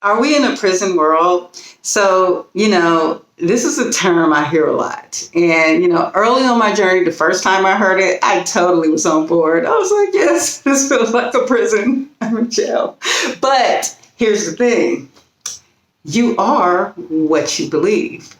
Are we in a prison world? So, this is a term I hear a lot. And, early on my journey, the first time I heard it, I totally was on board. I was like, yes, this feels like a prison. I'm in jail. But here's the thing. You are what you believe.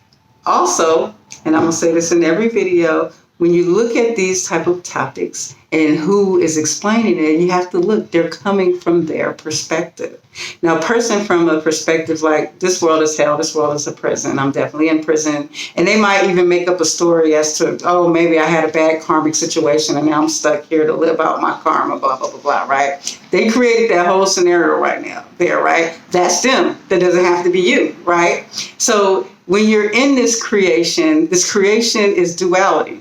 Also, and I'm going to say this in every video, when you look at these type of topics and who is explaining it, you have to look, they're coming from their perspective. Now, a person from a perspective like this world is hell, this world is a prison, I'm definitely in prison. And they might even make up a story as to, oh, maybe I had a bad karmic situation and now I'm stuck here to live out my karma, blah, blah, blah, blah, right? They created that whole scenario right now there, right? That's them. That doesn't have to be you, right? So when you're in this creation is duality.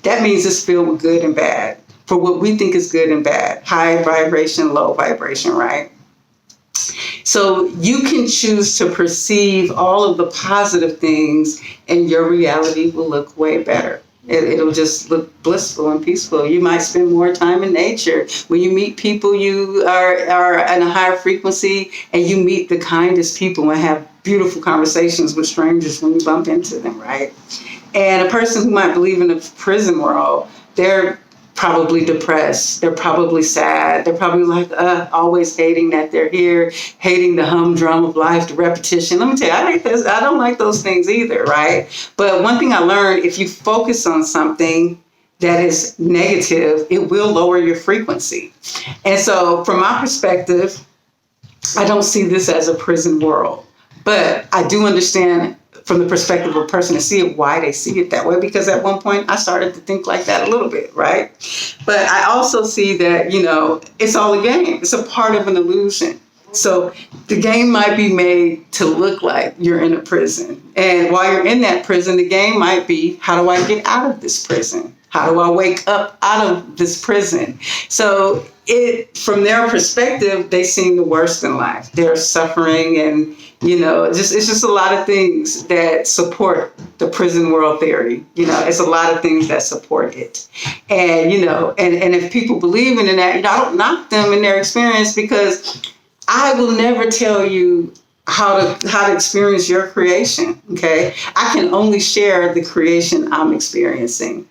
That means it's filled with good and bad for what we think is good and bad. High vibration, low vibration, right? So you can choose to perceive all of the positive things and your reality will look way better. It'll just look blissful and peaceful. You might spend more time in nature. When you meet people, you are in a higher frequency and you meet the kindest people and have beautiful conversations with strangers when you bump into them, right? And a person who might believe in the prison world, they're probably depressed. They're probably sad. They're probably like, always hating that they're here, hating the humdrum of life, the repetition. Let me tell you, I hate this. I don't like those things either, right? But one thing I learned, if you focus on something that is negative, it will lower your frequency. And so from my perspective, I don't see this as a prison world. But I do understand from the perspective of a person to see it, why they see it that way. Because at one point I started to think like that a little bit, right? But I also see that, it's all a game. It's a part of an illusion. So the game might be made to look like you're in a prison. And while you're in that prison, the game might be, how do I get out of this prison? How do I wake up out of this prison? So from their perspective, they seem the worst in life. They're suffering and, it's just a lot of things that support the prison world theory. It's a lot of things that support it. And, and if people believe in that, I don't knock them in their experience because I will never tell you how to experience your creation, okay? I can only share the creation I'm experiencing.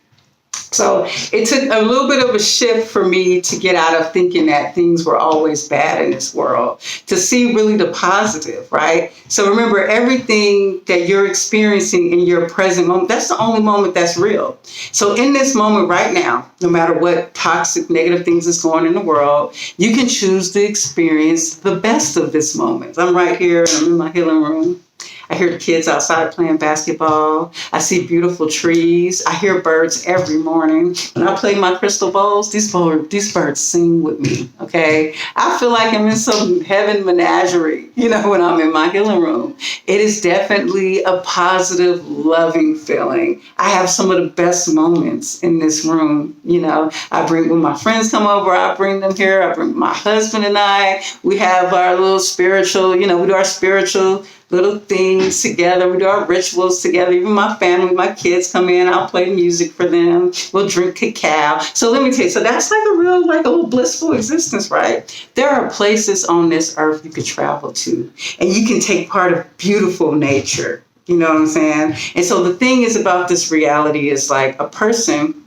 So it took a little bit of a shift for me to get out of thinking that things were always bad in this world, to see really the positive, right? So remember, everything that you're experiencing in your present moment, that's the only moment that's real. So in this moment right now, no matter what toxic, negative things is going on in the world, you can choose to experience the best of this moment. I'm right here, I'm in my healing room. I hear kids outside playing basketball. I see beautiful trees. I hear birds every morning. When I play my crystal bowls, these birds sing with me, okay? I feel like I'm in some heaven menagerie, when I'm in my healing room. It is definitely a positive, loving feeling. I have some of the best moments in this room, when my friends come over, I bring them here. I bring my husband and I. We have our little spiritual, we do our spiritual little things together. We do our rituals together. Even my family, my kids come in. I'll play music for them. We'll drink cacao. So let me tell you, so that's like a little blissful existence, right? There are places on this earth you could travel to, and you can take part of beautiful nature. You know what I'm saying? And so the thing is about this reality is like a person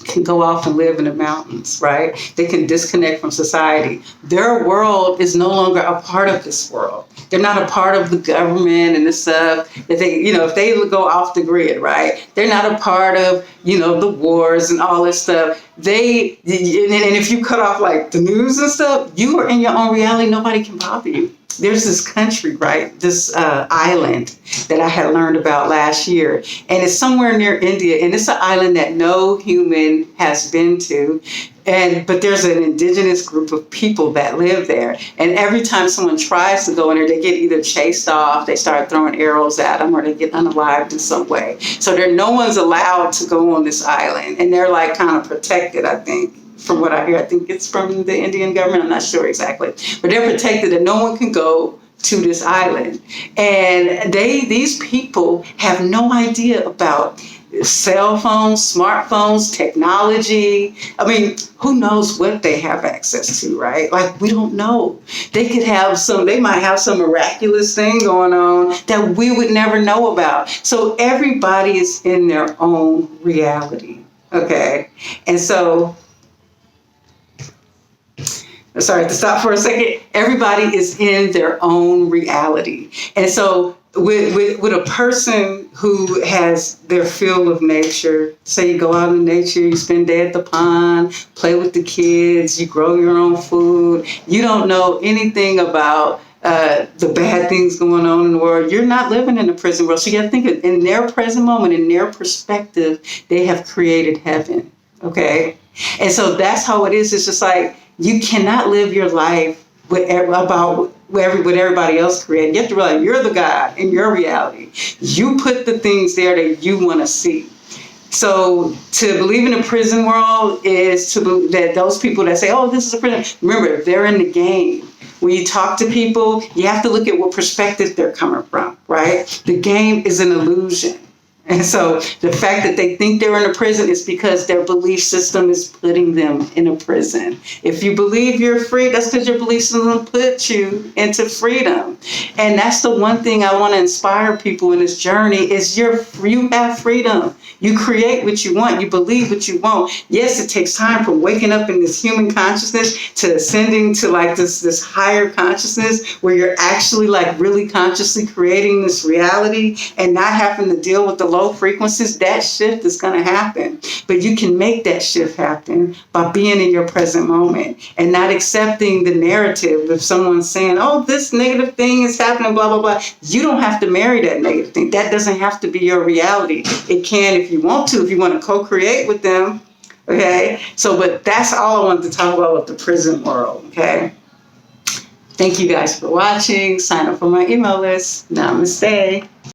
can go off and live in the mountains, right? They can disconnect from society. Their world is no longer a part of this world. They're not a part of the government and the stuff that they, if they go off the grid, right? They're not a part of, the wars and all this stuff. And if you cut off like the news and stuff, you are in your own reality. Nobody can bother you. There's this country, right? This island that I had learned about last year. And it's somewhere near India. And it's an island that no human has been to. But there's an indigenous group of people that live there. And every time someone tries to go in there, they get either chased off, they start throwing arrows at them, or they get unalived in some way. So no one's allowed to go on this island. And they're like kind of protected, I think. From what I hear, I think it's from the Indian government. I'm not sure exactly. But they're protected and no one can go to this island. And these people have no idea about cell phones, smartphones, technology. I mean, who knows what they have access to, right? Like, we don't know. They might have some miraculous thing going on that we would never know about. So everybody is in their own reality, okay? And so, sorry to stop for a second. Everybody is in their own reality. And so with a person who has their feel of nature, say you go out in nature, you spend day at the pond, play with the kids, you grow your own food, you don't know anything about the bad things going on in the world. You're not living in a prison world. So you got to think of, in their present moment, in their perspective, they have created heaven. Okay? And so that's how it is. It's just like, you cannot live your life what everybody else created. You have to realize you're the God in your reality. You put the things there that you want to see. So to believe in a prison world is to believe that those people that say, oh, this is a prison, remember, they're in the game. When you talk to people, you have to look at what perspective they're coming from, right? The game is an illusion. And so the fact that they think they're in a prison is because their belief system is putting them in a prison. If you believe you're free, that's because your belief system put you into freedom. And that's the one thing I want to inspire people in this journey is you have freedom. You create what you want. You believe what you want. Yes, it takes time from waking up in this human consciousness to ascending to like this higher consciousness where you're actually like really consciously creating this reality and not having to deal with the low frequencies. That shift is going to happen. But you can make that shift happen by being in your present moment and not accepting the narrative of someone saying, oh, this negative thing is happening, blah, blah, blah. You don't have to marry that negative thing. That doesn't have to be your reality. It can if you want to, if you want to co-create with them. Okay? So, but that's all I wanted to talk about with the prison world. Okay? Thank you guys for watching. Sign up for my email list. Namaste.